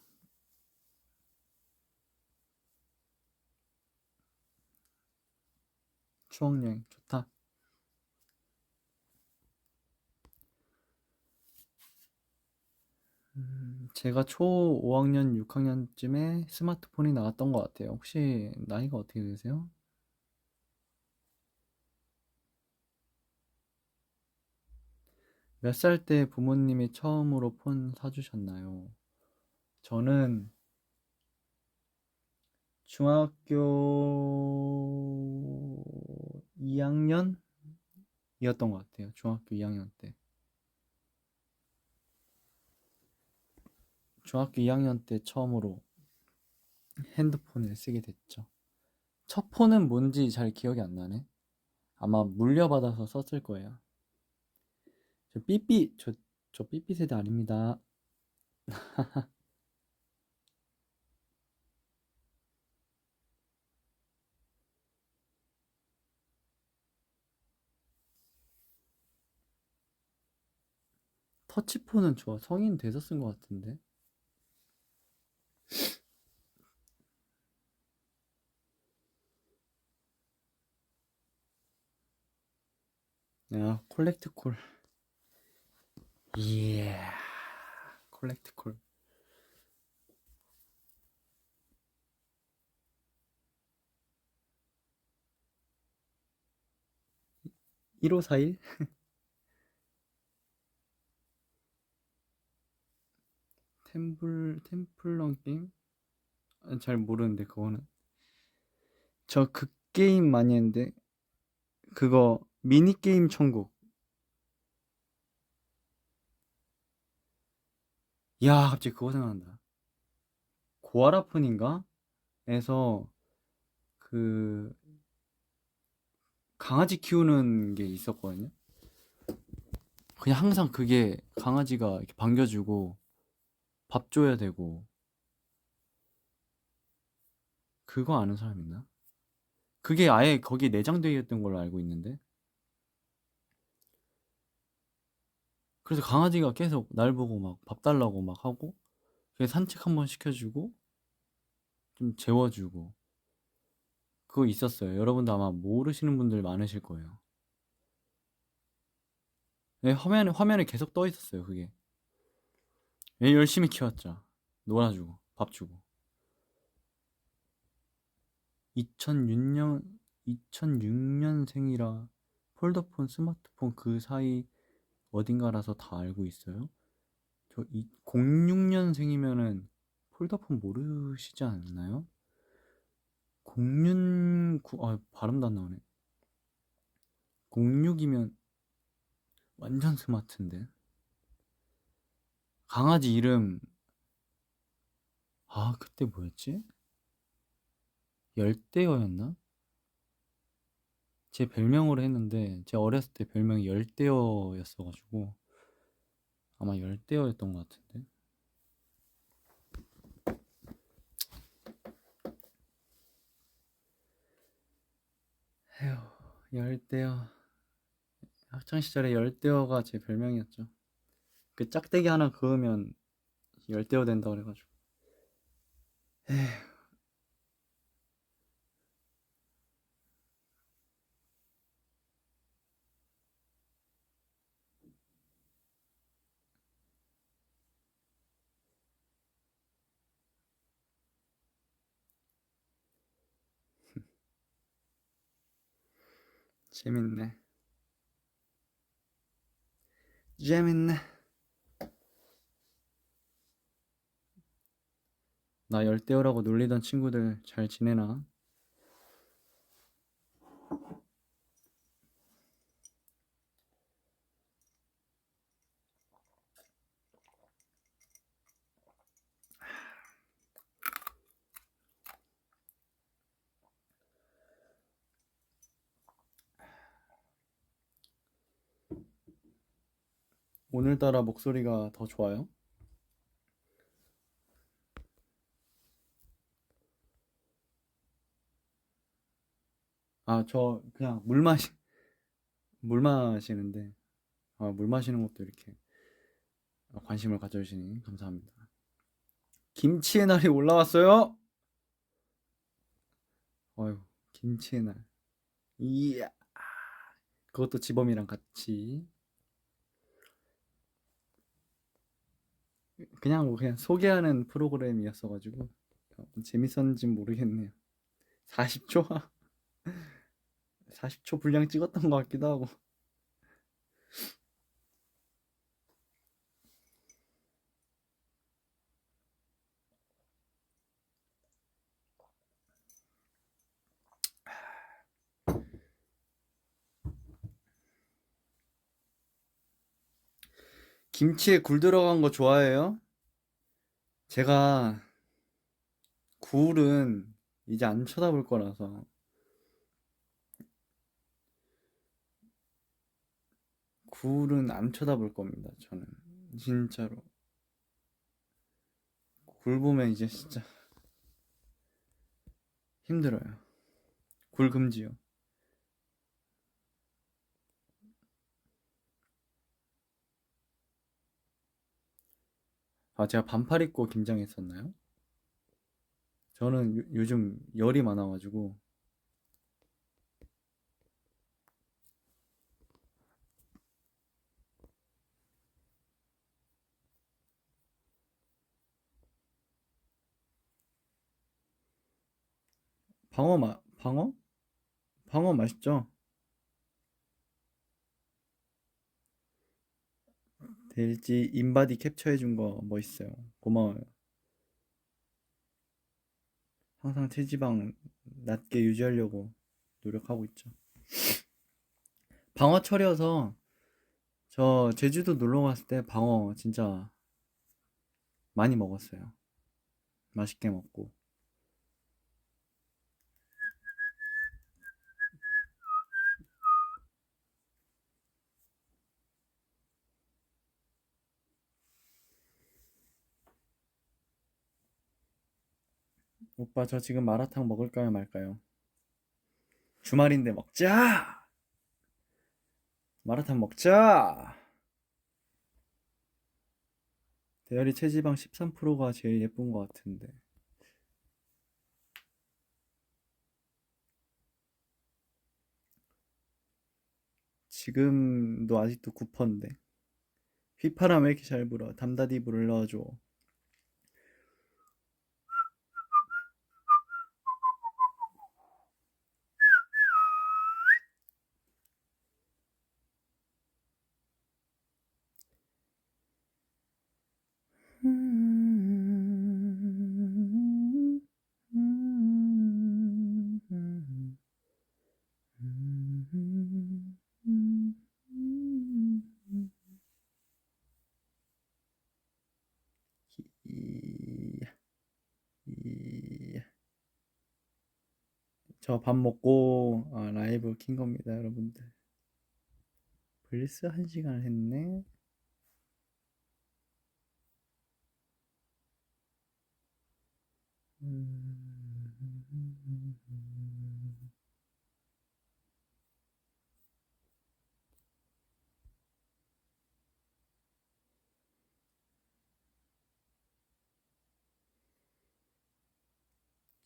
추억여행 좋다. 제가 초 5학년, 6학년쯤에 스마트폰이 나왔던 것 같아요. 혹시 나이가 어떻게 되세요? 몇 살 때 부모님이 처음으로 폰 사주셨나요? 저는 중학교 2학년이었던 것 같아요. 중학교 2학년 때. 중학교 2학년 때 처음으로 핸드폰을 쓰게 됐죠. 첫 폰은 뭔지 잘 기억이 안 나네. 아마 물려받아서 썼을 거예요. 저 삐삐 세대 아닙니다. 터치폰은 저 성인 돼서 쓴 것 같은데. 야, 콜렉트 콜. 예. 콜렉트 콜. 1541? 템플런 게임? 잘 모르는데 그거는. 저 그 게임 많이 했는데 그거 미니 게임 천국. 야, 갑자기 그거 생각난다. 고아라폰인가? 에서 그 강아지 키우는 게 있었거든요. 그냥 항상 그게 강아지가 이렇게 반겨주고 밥 줘야 되고. 그거 아는 사람 있나? 그게 아예 거기 내장되어 있던 걸로 알고 있는데. 그래서 강아지가 계속 날 보고 막 밥 달라고 막 하고, 그래서 산책 한번 시켜주고 좀 재워주고. 그거 있었어요. 여러분도 아마 모르시는 분들 많으실 거예요. 네, 화면에 계속 떠 있었어요. 그게. 얘 열심히 키웠죠. 놀아주고 밥 주고. 2006년 2006년생이라 폴더폰, 스마트폰 그 사이 어딘가라서 다 알고 있어요. 저 06년생이면은 폴더폰 모르시지 않나요? 06, 발음도 안 나오네. 06이면 완전 스마트인데. 강아지 이름, 그때 뭐였지? 열대어였나? 제 별명으로 했는데, 제가 어렸을 때 별명이 열대어였어가지고, 아마 열대어였던 것 같은데. 에휴, 열대어. 학창시절에 열대어가 제 별명이었죠. 그 짝대기 하나 그으면 열대어 된다 그래가지고. 에휴, 재밌네. 재밌네. 나 열대어라고 놀리던 친구들 잘 지내나? 오늘따라 목소리가 더 좋아요? 저 그냥 물 마시는데, 물 마시는 것도 이렇게 관심을 가져주시니 감사합니다. 김치의 날이 올라왔어요? 어휴, 김치의 날. 이야, 그것도 지범이랑 같이. 그냥 소개하는 프로그램이었어가지고 재밌었는지 모르겠네요. 40초? 40초 분량 찍었던 것 같기도 하고. 김치에 굴 들어간 거 좋아해요? 제가 굴은 이제 안 쳐다볼 거라서. 굴은 안 쳐다볼 겁니다, 저는. 진짜로. 굴 보면 이제 진짜 힘들어요. 굴 금지요. 아, 제가 반팔 입고 김장했었나요? 저는 요즘 열이 많아가지고. 방어? 방어 맛있죠? 돼지 인바디 캡처해준 거 멋있어요. 고마워요. 항상 체지방 낮게 유지하려고 노력하고 있죠. 방어철이어서 저 제주도 놀러 갔을 때 방어 진짜 많이 먹었어요. 맛있게 먹고. 오빠 저 지금 마라탕 먹을까요 말까요? 주말인데 먹자! 마라탕 먹자! 대열이 체지방 13%가 제일 예쁜 것 같은데. 지금도 아직도 9%인데. 휘파람 왜 이렇게 잘 불어? 담다디 불러줘. 저 밥 먹고 라이브 킨 겁니다, 여러분들. 벌써 1시간 했네.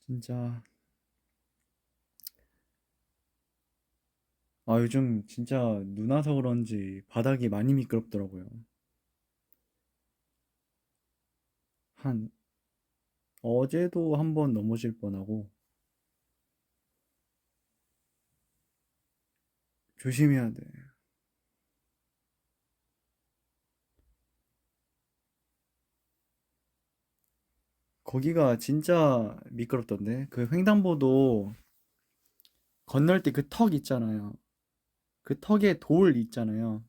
진짜 요즘 진짜 눈 와서 그런지 바닥이 많이 미끄럽더라고요. 한 어제도 한 번 넘어질 뻔하고 조심해야 돼. 거기가 진짜 미끄럽던데. 그 횡단보도 건널 때 그 턱 있잖아요. 그 턱에 돌 있잖아요.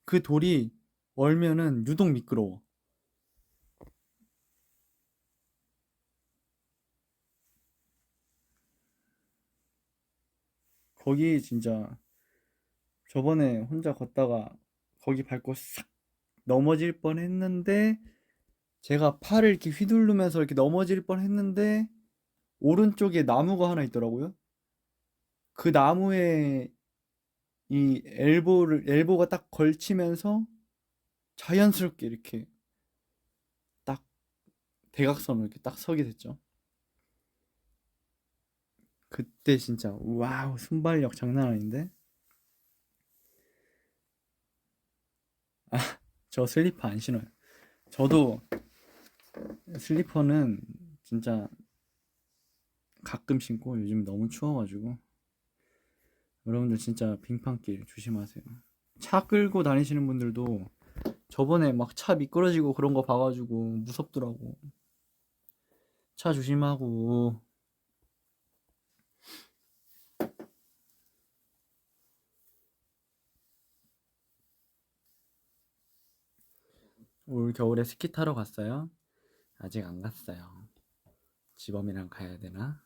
그 돌이 얼면은 유독 미끄러워. 거기 진짜 저번에 혼자 걷다가 거기 밟고 싹 넘어질 뻔 했는데 제가 팔을 이렇게 휘두르면서 이렇게 넘어질 뻔 했는데 오른쪽에 나무가 하나 있더라고요. 그 나무에 이 엘보가 딱 걸치면서 자연스럽게 이렇게 딱 대각선으로 이렇게 딱 서게 됐죠. 그때 진짜 와우 순발력 장난 아닌데? 저 슬리퍼 안 신어요. 저도 슬리퍼는 진짜 가끔 신고 요즘 너무 추워가지고 여러분들 진짜 빙판길 조심하세요. 차 끌고 다니시는 분들도 저번에 막 차 미끄러지고 그런 거 봐가지고 무섭더라고. 차 조심하고. 올 겨울에 스키 타러 갔어요? 아직 안 갔어요. 지범이랑 가야 되나?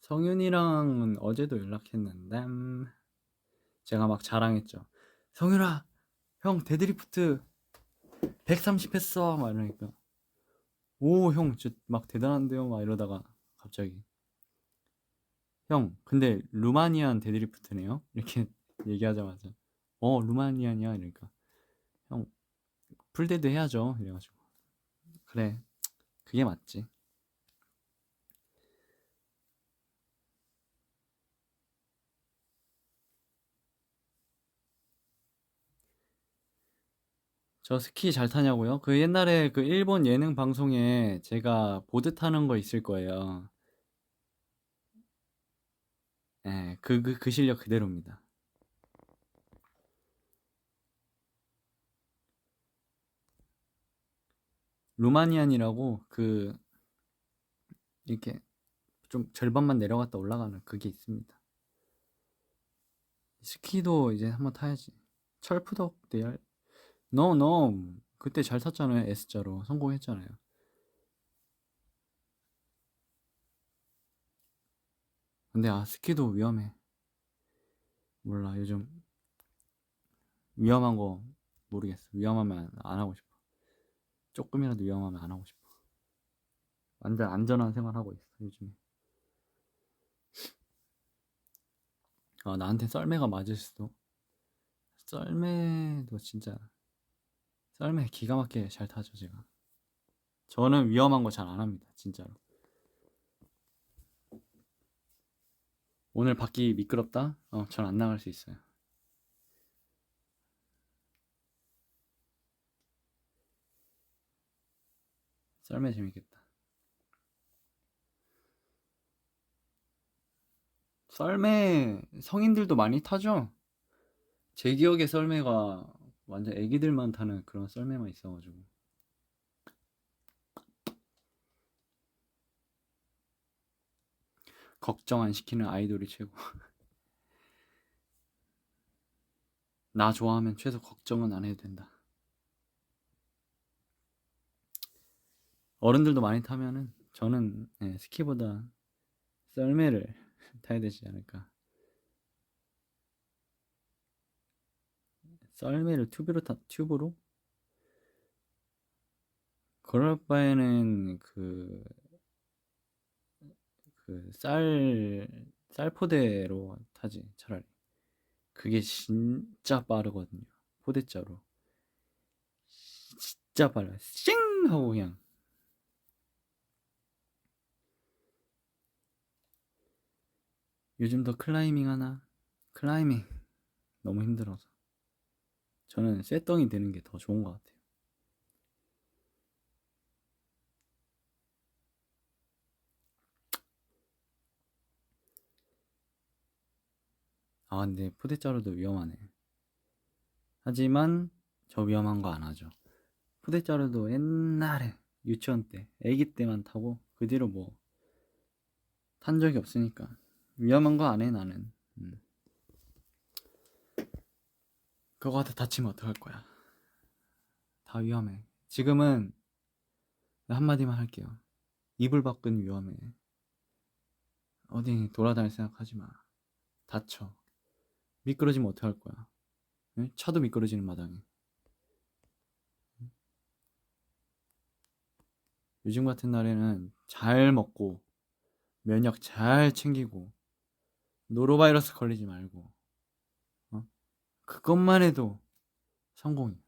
성윤이랑은 어제도 연락했는데 제가 막 자랑했죠. 성윤아, 형 데드리프트 130 했어 막 이러니까 오 형 진짜 막 대단한데요 막 이러다가 갑자기 형 근데 루마니안 데드리프트네요 이렇게 얘기하자마자 루마니안이야 이러니까 형 풀데드 해야죠 이래가지고 그래 그게 맞지. 저 스키 잘 타냐고요? 그 옛날에 그 일본 예능 방송에 제가 보드 타는 거 있을 거예요. 예, 그 실력 그대로입니다. 루마니안이라고 그 이렇게 좀 절반만 내려갔다 올라가는 그게 있습니다. 스키도 이제 한번 타야지. 철푸덕 대열. No, no. 그때 잘 탔잖아요. S자로 성공했잖아요. 근데 스키도 위험해. 몰라. 요즘 위험한 거 모르겠어. 위험하면 안 하고 싶어. 조금이라도 위험하면 안 하고 싶어. 완전 안전한 생활 하고 있어. 요즘에. 나한테 썰매가 맞을 수도. 썰매도 진짜 썰매 기가 막히게 잘 타죠, 제가. 저는 위험한 거 잘 안 합니다. 진짜로. 오늘 밖이 미끄럽다? 전 안 나갈 수 있어요. 썰매 재밌겠다. 썰매 성인들도 많이 타죠? 제 기억에 썰매가 완전 애기들만 타는 그런 썰매만 있어가지고. 걱정 안 시키는 아이돌이 최고. 나 좋아하면 최소 걱정은 안 해도 된다. 어른들도 많이 타면은 저는 스키보다 썰매를 타야 되지 않을까. 썰매를 튜브로? 그럴 바에는 쌀포대로 타지, 차라리. 그게 진짜 빠르거든요. 포대자로. 진짜 빨라요. 싱! 하고 그냥. 요즘도 클라이밍 하나? 클라이밍 너무 힘들어서. 저는 쇳덩이 되는 게 더 좋은 것 같아요. 근데 포대자루도 위험하네. 하지만 저 위험한 거 안 하죠. 포대자루도 옛날에 유치원 때, 아기 때만 타고 그 뒤로 뭐 탄 적이 없으니까 위험한 거 안 해 나는. 그거 하다 다치면 어떡할 거야. 다 위험해. 지금은 한마디만 할게요. 이불 밖은 위험해. 어디 돌아다닐 생각하지 마. 다쳐. 미끄러지면 어떡할 거야. 응? 차도 미끄러지는 마당에. 요즘 같은 날에는 잘 먹고 면역 잘 챙기고 노로바이러스 걸리지 말고 어? 그것만 해도 성공이야.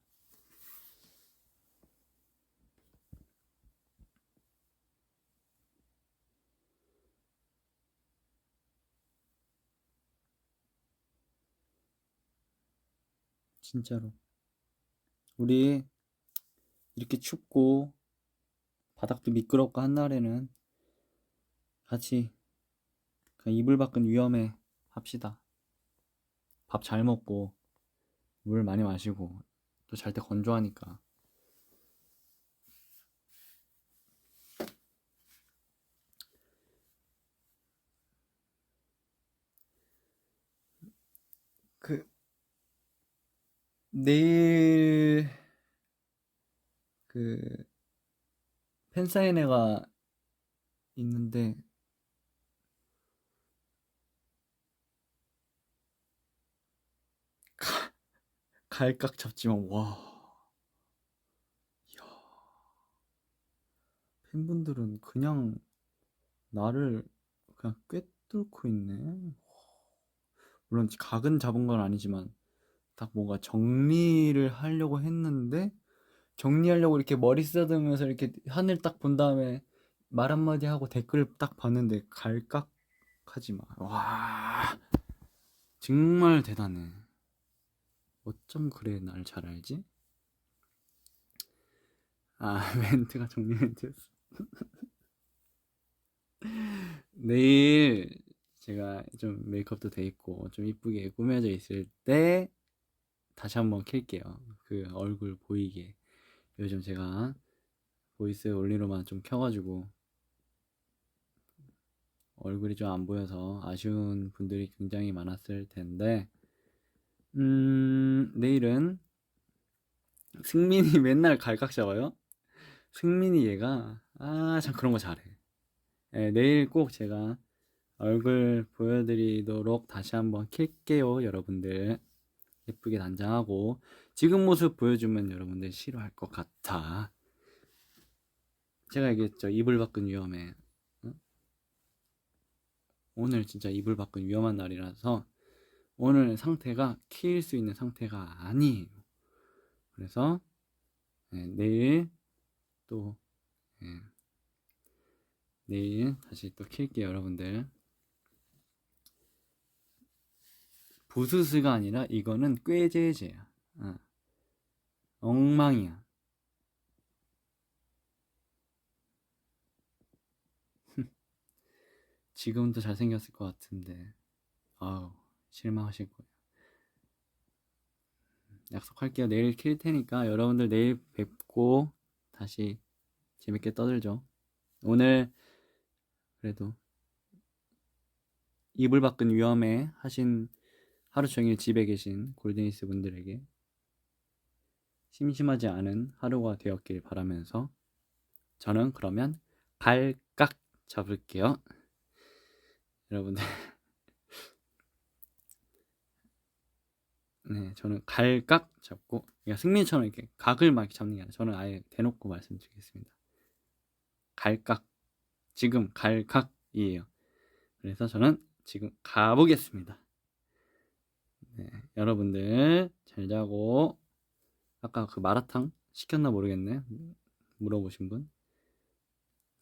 진짜로. 우리 이렇게 춥고 바닥도 미끄럽고 한 날에는 같이 그냥 이불 밖은 위험해 합시다. 밥 잘 먹고 물 많이 마시고 또 잘 때 건조하니까. 그 내일 그 팬사인회가 있는데 갈각 잡지만 와, 이야, 팬분들은 그냥 나를 그냥 꿰뚫고 있네. 물론 각은 잡은 건 아니지만 딱 뭔가 정리를 하려고 했는데 정리하려고 이렇게 머리 쓰다듬으면서 이렇게 하늘 딱 본 다음에 말 한마디 하고 댓글 딱 봤는데 갈각하지 마. 와, 정말 대단해. 어쩜 그래 날 잘 알지? 아, 멘트가 정리 멘트였어. 내일 제가 좀 메이크업도 돼 있고 좀 이쁘게 꾸며져 있을 때 다시 한번 켤게요. 그 얼굴 보이게. 요즘 제가 보이스 올리로만 좀 켜가지고 얼굴이 좀 안 보여서 아쉬운 분들이 굉장히 많았을 텐데, 내일은 승민이 맨날 갈각 잡아요. 승민이 얘가 참 그런 거 잘해. 네, 내일 꼭 제가 얼굴 보여드리도록 다시 한번 켤게요, 여러분들. 예쁘게 단장하고 지금 모습 보여주면 여러분들 싫어할 것 같아. 제가 얘기했죠, 이불 밖은 위험해. 어? 오늘 진짜 이불 밖은 위험한 날이라서 오늘 상태가 키일 수 있는 상태가 아니에요. 그래서 내일 또 예, 내일 다시 또 킬게요, 여러분들. 부스스가 아니라 이거는 꾀제제야. 엉망이야. 지금도 잘생겼을 것 같은데 아우, 실망하실 거예요. 약속할게요. 내일 킬 테니까 여러분들 내일 뵙고 다시 재밌게 떠들죠. 오늘 그래도 이불 밖은 위험해 하신 하루 종일 집에 계신 골든이스 분들에게 심심하지 않은 하루가 되었길 바라면서 저는 그러면 갈각 잡을게요. 여러분들. 네, 저는 갈각 잡고, 그러니까 승민처럼 이렇게 각을 막 잡는 게 아니라 저는 아예 대놓고 말씀드리겠습니다. 갈각. 지금 갈각이에요. 그래서 저는 지금 가보겠습니다. 네, 여러분들 잘 자고. 아까 그 마라탕 시켰나 모르겠네. 물어보신 분.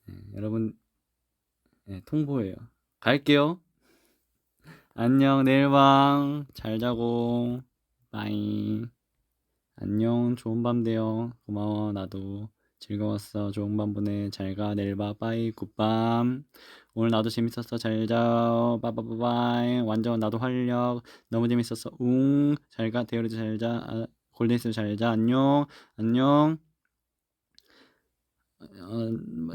네, 여러분 통보예요. 갈게요. 안녕, 내일 봐. 잘 자고. 바이. 안녕, 좋은 밤 되요. 고마워, 나도. 즐거웠어. 좋은 밤 보내. 잘 가. 내일 봐. 빠이. 굿밤. 오늘 나도 재밌었어. 잘 자. 빠빠빠빠이. 완전 나도 활력. 너무 재밌었어. 웅. 잘 가. 대열이도 잘 자. 골든스 잘 자. 안녕. 안녕.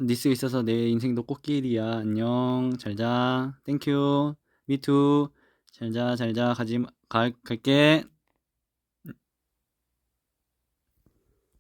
니스 있어서 내 인생도 꽃길이야. 안녕. 잘 자. 땡큐. 미투. 잘 자. 잘 자. 갈게.